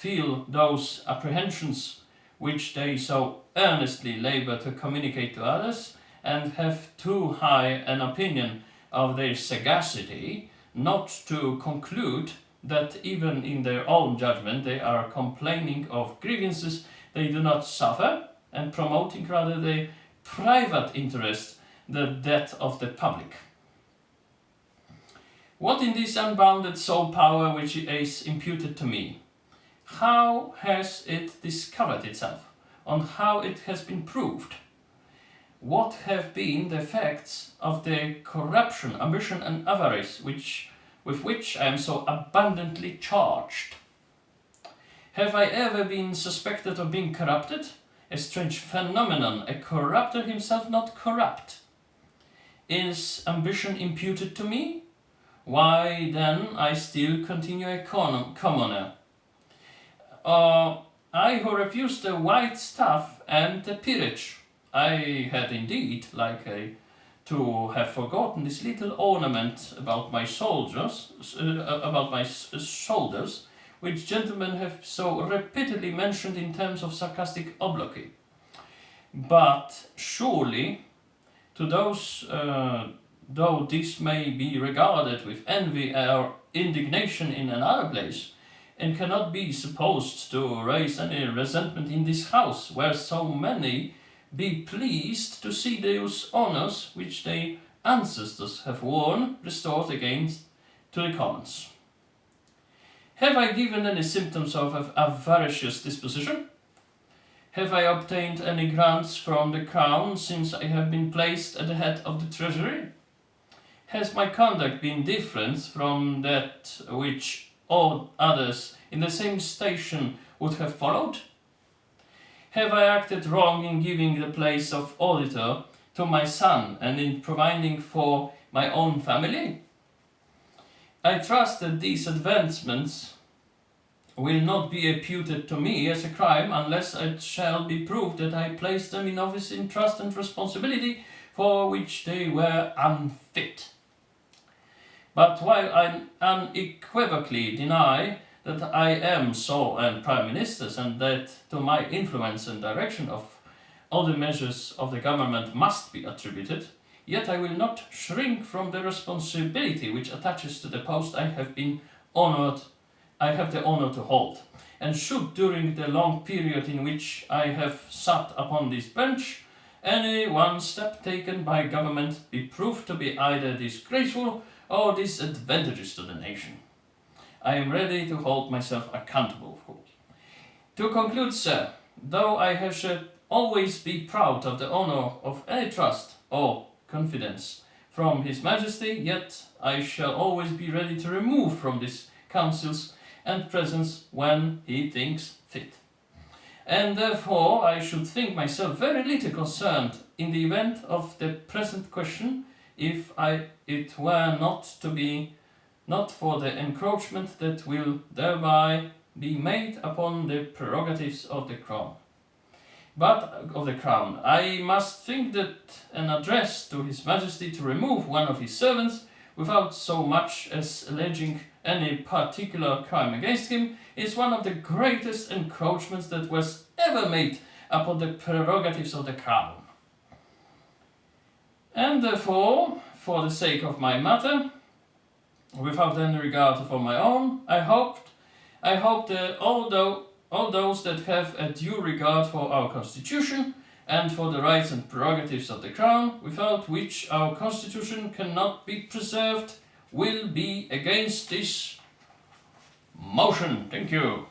feel those apprehensions which they so earnestly labor to communicate to others, and have too high an opinion of their sagacity not to conclude that even in their own judgment they are complaining of grievances they do not suffer, and promoting rather the private interest than that of the public. What in this unbounded soul power which is imputed to me? How has it discovered itself? On how it has been proved? What have been the effects of the corruption, ambition and avarice with which I am so abundantly charged? Have I ever been suspected of being corrupted? A strange phenomenon, a corrupter himself not corrupt. Is ambition imputed to me? Why then I still continue a commoner? I who refused the white stuff and the peerage. I had indeed to have forgotten this little ornament about my shoulders, which gentlemen have so repeatedly mentioned in terms of sarcastic obloquy. But surely, to those, though this may be regarded with envy or indignation in another place, and cannot be supposed to raise any resentment in this house, where so many be pleased to see those honours which their ancestors have worn restored again to the commons. Have I given any symptoms of avaricious disposition? Have I obtained any grants from the crown since I have been placed at the head of the treasury? Has my conduct been different from that which all others in the same station would have followed? Have I acted wrong in giving the place of auditor to my son and in providing for my own family? I trust that these advancements will not be imputed to me as a crime unless it shall be proved that I placed them in office in trust and responsibility for which they were unfit. But while I unequivocally deny that I am so and Prime Ministers, and that to my influence and direction of all the measures of the government must be attributed, yet I will not shrink from the responsibility which attaches to the post I have the honor to hold, and should during the long period in which I have sat upon this bench, any one step taken by government be proved to be either disgraceful or disadvantageous to the nation, I am ready to hold myself accountable for it. To conclude, sir, though I should always be proud of the honour of any trust or confidence from His Majesty, yet I shall always be ready to remove from these councils and presence when he thinks fit. And therefore I should think myself very little concerned in the event of the present question, if it were not for the encroachment that will thereby be made upon the prerogatives of the crown. I must think that an address to His Majesty to remove one of his servants, without so much as alleging any particular crime against him, is one of the greatest encroachments that was ever made upon the prerogatives of the crown. And therefore, for the sake of my matter, without any regard for my own, I hope that all those that have a due regard for our Constitution and for the rights and prerogatives of the Crown, without which our Constitution cannot be preserved, will be against this motion. Thank you.